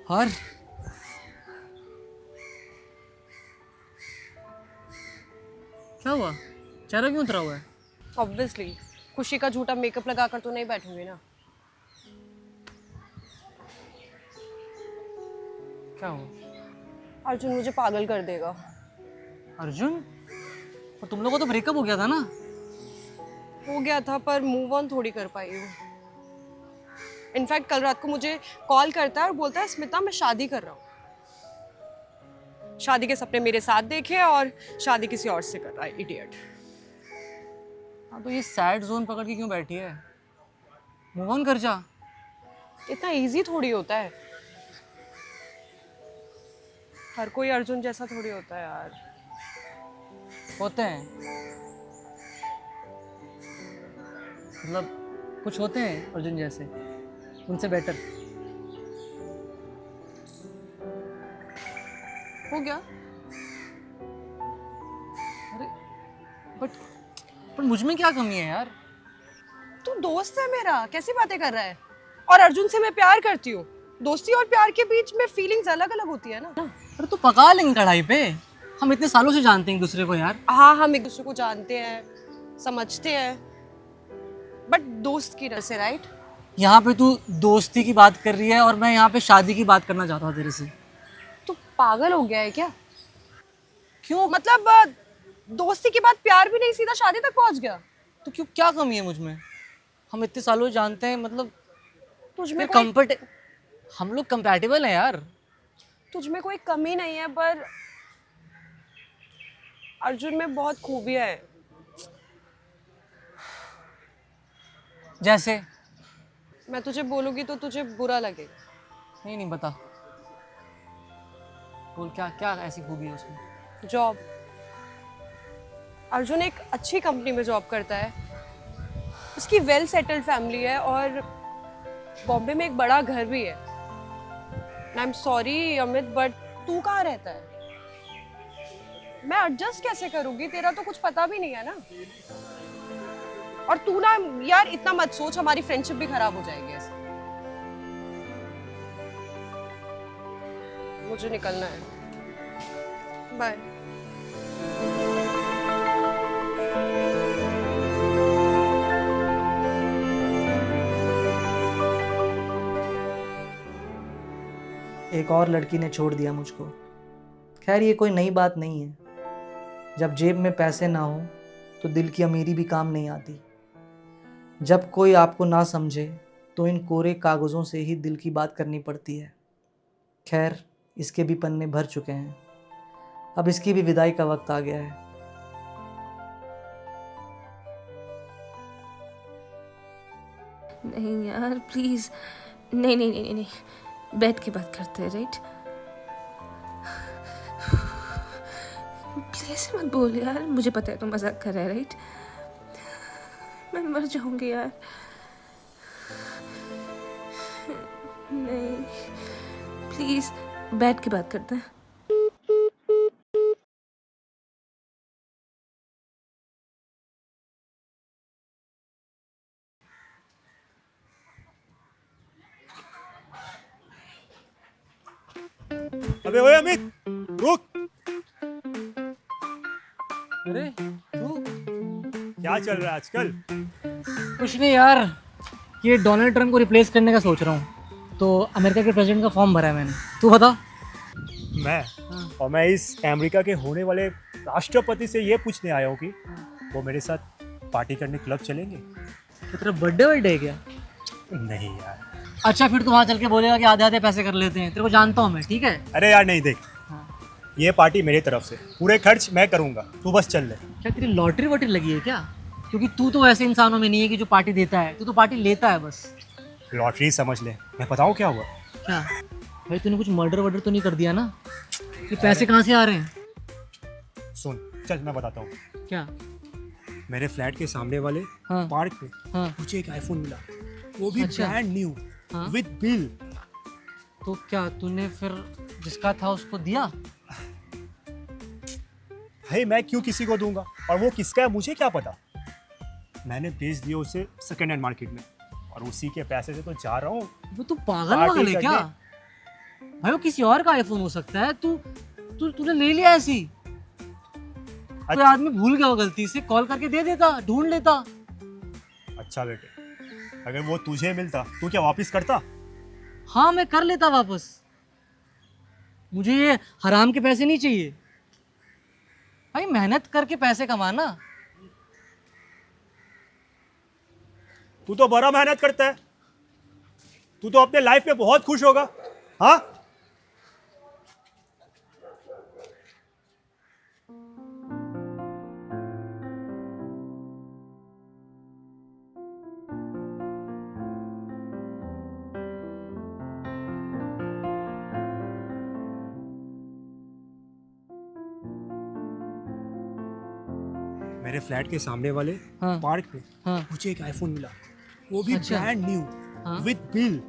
और क्या हुआ? चेहरा क्यों उतरा हुआ है? ऑब्वियसली खुशी का झूठा मेकअप लगाकर तो नहीं बैठूंगी ना। क्या हुआ? अर्जुन मुझे पागल कर देगा। अर्जुन? और तुम लोगों का तो ब्रेकअप हो गया था ना? हो गया था पर मूव ऑन थोड़ी कर पाई हूँ। इनफैक्ट कल रात को मुझे कॉल करता है और बोलता है स्मिता मैं शादी कर रहा हूँ। शादी के सपने मेरे साथ देखे और शादी किसी और से कर रहा है, इडियट। हाँ तो ये सैड जोन पकड़ के क्यों बैठी है? मूव ऑन कर जा। इतना इजी थोड़ी होता है। हर कोई अर्जुन जैसा थोड़ी होता है यार। होते हैं, मतलब कुछ होते हैं अर्जुन जैसे, उनसे बेटर। हो गया। अरे बट पर मुझ में क्या कमी है यार? तू दोस्त है मेरा, कैसी बातें कर रहा है? और अर्जुन से मैं प्यार करती हूँ। दोस्ती और प्यार के बीच में फीलिंग्स अलग अलग होती है ना। अरे तो पका लेंगे कढ़ाई पे। हम इतने सालों से जानते हैं एक दूसरे को यार। हाँ हम एक दूसरे को जानते हैं, समझते हैं, बट दोस्त की तरह से, राइट? यहाँ पे तू दोस्ती की बात कर रही है और मैं यहाँ पे शादी की बात करना चाहता हूँ तेरे से। तू पागल हो गया है क्या? क्यों? मतलब दोस्ती के बाद प्यार भी नहीं, सीधा शादी तक पहुंच गया। तो क्यों, क्या कमी है मुझ में? हम इतने सालों से जानते हैं, मतलब तुझ में फिर कोई कंफर्ट, हम लोग कंपैटिबल हैं यार। तुझ में कोई कमी नहीं है, पर अर्जुन में बहुत खूबियां हैं। जैसे? मैं तुझे बोलूंगी तो तुझे बुरा लगेगा। नहीं नहीं बता, बोल क्या क्या ऐसी खूबी है उसमें? जॉब। अर्जुन एक अच्छी कंपनी में जॉब करता है। उसकी वेल सेटल्ड फैमिली है और बॉम्बे में एक बड़ा घर भी है। I am sorry Amit, but तू कहाँ रहता है? मैं एडजस्ट कैसे करूंगी? तेरा तो कुछ पता भी नहीं है ना। और तू ना यार इतना मत सोच, हमारी फ्रेंडशिप भी खराब हो जाएगी ऐसे। मुझे निकलना है, बाय। एक और लड़की ने छोड़ दिया मुझको। खैर ये कोई नई बात नहीं है। जब जेब में पैसे ना हो तो दिल की अमीरी भी काम नहीं आती। जब कोई आपको ना समझे तो इन कोरे कागज़ों से ही दिल की बात करनी पड़ती है। खैर इसके भी पन्ने भर चुके हैं, अब इसकी भी विदाई का वक्त आ गया है। नहीं यार प्लीज, नहीं नहीं नहीं नहीं, बैठ के बात करते हैं, राइट? प्लीज ऐसे मत बोल यार, मुझे पता है तुम मजाक कर रहा है, राइट? मैं मर जाऊंगी यार। नहीं प्लीज बैठ के बात करते हैं। अबे ओए अमित, रुक। अरे तू? क्या चल रहा है आजकल? कुछ नहीं यार, ये डोनाल्ड ट्रम्प को रिप्लेस करने का सोच रहा हूँ, तो अमेरिका के प्रेसिडेंट का फॉर्म भरा है मैंने। तू बता। मैं और मैं इस अमेरिका के होने वाले राष्ट्रपति से ये पूछने आया हूँ कि वो मेरे साथ पार्टी करने क्लब चलेंगे। तो तेरा बर्थडे है क्या? नहीं यार। अच्छा फिर तू वहाँ चल के बोलेगा कि आधे आधे पैसे कर लेते हैं, तेरे को जानता हूँ मैं, ठीक है? अरे यार नहीं, देख हाँ। ये पार्टी मेरी तरफ से, पूरे खर्च मैं करूँगा, तू बस चल ले। क्या तेरी लॉटरी वॉटरी लगी है क्या? क्योंकि तू तो ऐसे इंसानों में नहीं है कि जो पार्टी देता है, तू तो पार्टी लेता है बस। लॉटरी समझ ले। मैं बताऊँ क्या हुआ? क्या भाई, तूने कुछ मर्डर वर्डर तो नहीं कर दिया ना? ये पैसे कहाँ से आ रहे हैं? सुन, चल मैं बताता हूँ। क्या? मेरे फ्लैट के सामने वाले हाँ। पार्क पे हाँ। मुझे एक आईफोन मिला, वो भी अच्छा। ब्रांड न्यू, हाँ। With bill. तो क्या तूने फिर जिसका था उसको दिया? भाई मैं क्यों किसी को दूंगा, और वो किसका है मुझे क्या पता। मैंने बेच दिया उसे सेकेंड हैंड मार्केट में, और उसी के पैसे से तो जा रहा हूँ वो तू पागल पार्टी वागल है क्या? करने। भाई वो किसी और का आईफोन हो सकता है, तूने ले लिया ऐसी। कोई आदमी भूल गया हो गलती से, कॉल करके दे देता, ढूंढ लेता। अच्छा बेटे, अगर वो तुझे मिलता तू क्या वापस करता? हाँ मैं कर लेता वापस। मुझे ये हराम के पैसे नहीं चाहिए भाई, मेहनत करके पैसे कमाना। तू तो बड़ा मेहनत करता है, तू तो अपने लाइफ में बहुत खुश होगा। हाँ, मेरे फ्लैट के सामने वाले हाँ। पार्क में हाँ। मुझे एक आईफोन मिला, वो भी अच्छा। ब्रांड न्यू हाँ। With bill.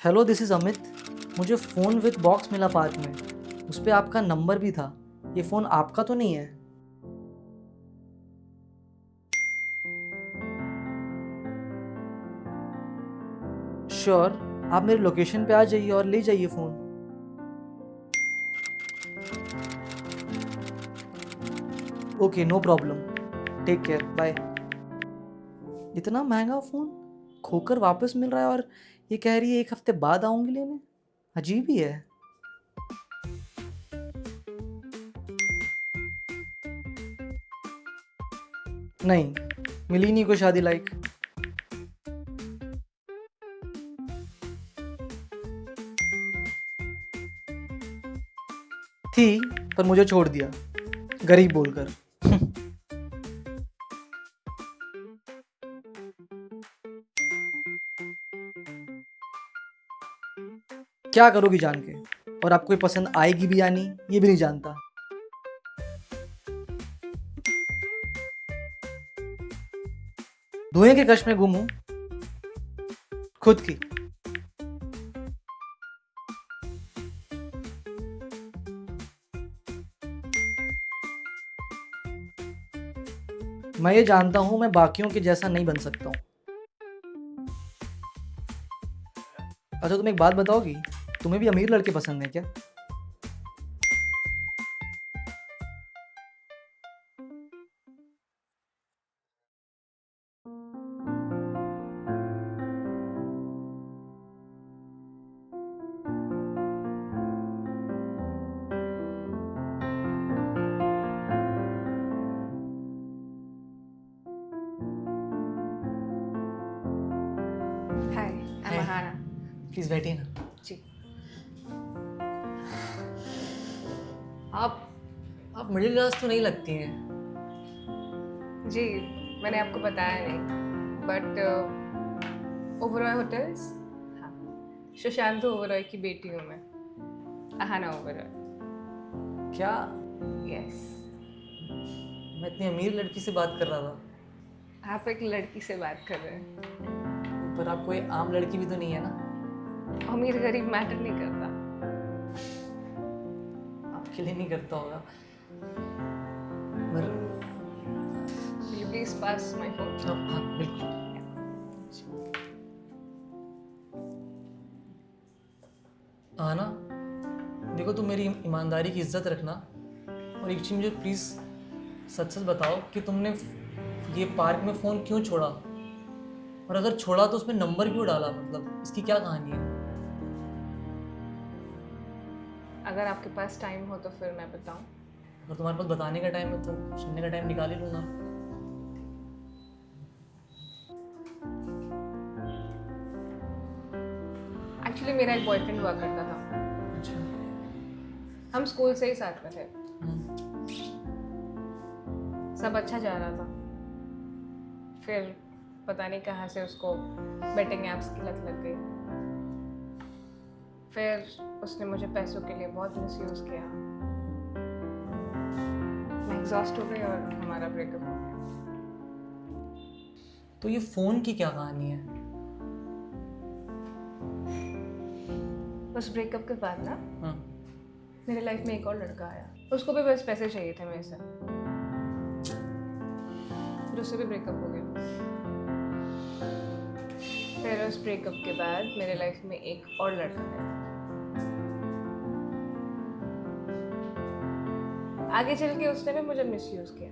Hello, this is Amit. मुझे फ़ोन विद बॉक्स मिला पार्क में, उस पर आपका नंबर भी था। ये फ़ोन आपका तो नहीं है? श्योर, आप मेरे लोकेशन पे आ जाइए और ले जाइए phone. Okay, no problem, take care, bye. इतना महंगा फ़ोन खोकर वापस मिल रहा है और ये कह रही है 1 हफ्ते बाद आऊँगी लेने। अजीब ही है। नहीं, मिली नहीं कोई शादी लायक। थी, पर मुझे छोड़ दिया गरीब बोलकर। क्या करोगी जान के, और आपको ये पसंद आएगी भी या नहीं ये भी नहीं जानता। धुएं के कश में गुम हूं खुद की। मैं ये जानता हूं मैं बाकियों के जैसा नहीं बन सकता हूं। अच्छा, तुम एक बात बताओगी, तुम्हें भी अमीर लड़के पसंद है क्या? हाय, Hi. महाना। प्लीज बैठिए ना। जी। आप मिडिल क्लास तो नहीं लगती हैं। जी, मैंने आपको बताया नहीं, बट ओबरॉय होटल्स, हाँ, सुशांत ओबरॉय की बेटी हूँ मैं, अहाना ओबरॉय। क्या? यस। मैं इतनी अमीर लड़की से बात कर रहा था, आप एक लड़की से बात कर रहे हैं। पर आप कोई आम लड़की भी तो नहीं है ना? अमीर गरीब मैटर नहीं करता। आपके लिए नहीं करता होगा, पर Will you please pass my phone? हाँ बिल्कुल। हाँ ना, देखो तुम मेरी ईमानदारी की इज्जत रखना, और एक चीज़ मुझे प्लीज़ सच सच बताओ कि तुमने ये पार्क में फ़ोन क्यों छोड़ा, और अगर छोड़ा तो उसमें नंबर क्यों डाला, मतलब इसकी क्या कहानी है? अगर आपके पास टाइम हो तो फिर मैं बताऊं। अगर तुम्हारे पास बताने का टाइम है तो सुनने का टाइम निकाल ही लूँगा। एक्चुअली मेरा एक बॉयफ्रेंड हुआ करता था, अच्छा। हम स्कूल से ही साथ में थे, हम्म। सब अच्छा जा रहा था। फिर पता नहीं कहाँ से उसको बेटिंग एप्स की लत लग गई। फिर उसने मुझे पैसों के लिए बहुत मिसयूज़ किया। मैं एग्जॉस्ट हो गई और हमारा ब्रेकअप हो गया। तो ये फ़ोन की क्या कहानी है? उस ब्रेकअप के बाद ना हाँ। मेरे लाइफ में एक और लड़का आया, उसको भी बस पैसे चाहिए थे मेरे से, फिर उससे भी ब्रेकअप हो गया। फिर उस ब्रेकअप के बाद मेरे लाइफ में एक और लड़का आया। आगे चल के उसने भी मुझे मिसयूज किया,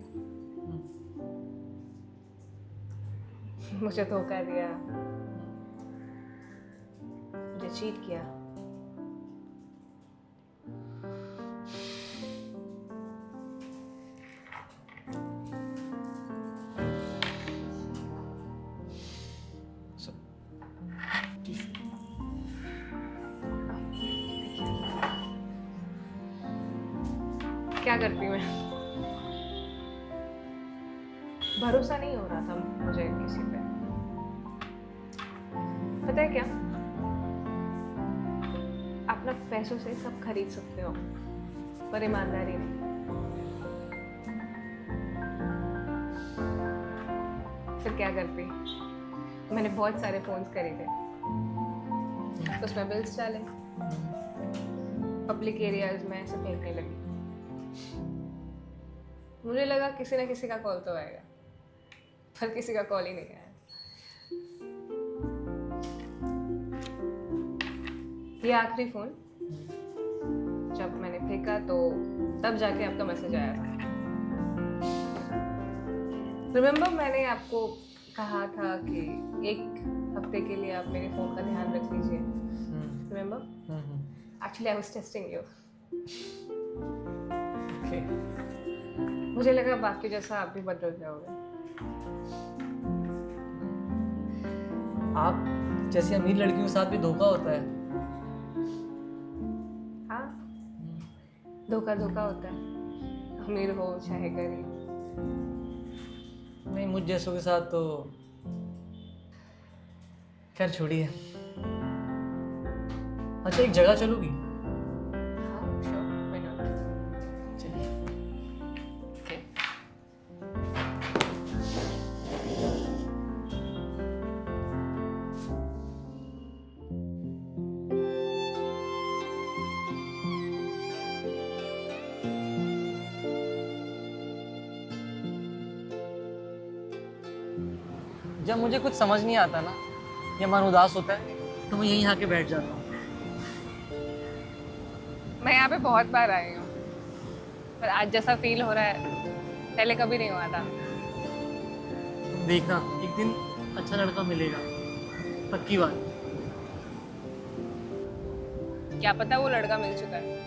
मुझे धोखा दिया, मुझे चीट किया। क्या करती मैं, भरोसा नहीं हो रहा था मुझे किसी पे। पता है क्या, आप ना पैसों से सब खरीद सकते हो, पर ईमानदारी नहीं। फिर क्या करती, मैंने बहुत सारे फोन्स खरीदे, उसमें बिल्स डाले, पब्लिक एरियाज में ऐसे फेंकने लगी। मुझे लगा किसी ना किसी का कॉल तो आएगा, पर किसी का कॉल ही नहीं आया। ये आखिरी फोन जब मैंने फेंका तो तब जाके आपका मैसेज आया था। रिमेम्बर मैंने आपको कहा था कि एक हफ्ते के लिए आप मेरे फोन का ध्यान रख लीजिए। Remember, actually I was testing you. मुझे लगा बाकी जैसा आप भी बदल जाओगे। आप जैसी अमीर लड़कियों के साथ भी धोखा होता है। हाँ, धोखा धोखा होता है, अमीर हो चाहे गरीब। नहीं, मुझ जैसों के साथ तो खैर छोड़िए। अच्छा, एक जगह चलोगी? हाँ श्योर, व्हाई नॉट। चलिए। ओके। जब मुझे कुछ समझ नहीं आता ना, या मन उदास होता है, तो मैं यहीं आके बैठ जाता हूँ। मैं यहाँ पे बहुत बार आई हूँ, पर आज जैसा फील हो रहा है पहले कभी नहीं हुआ था। तुम देखना, एक दिन अच्छा लड़का मिलेगा, पक्की बात। क्या पता वो लड़का मिल चुका है।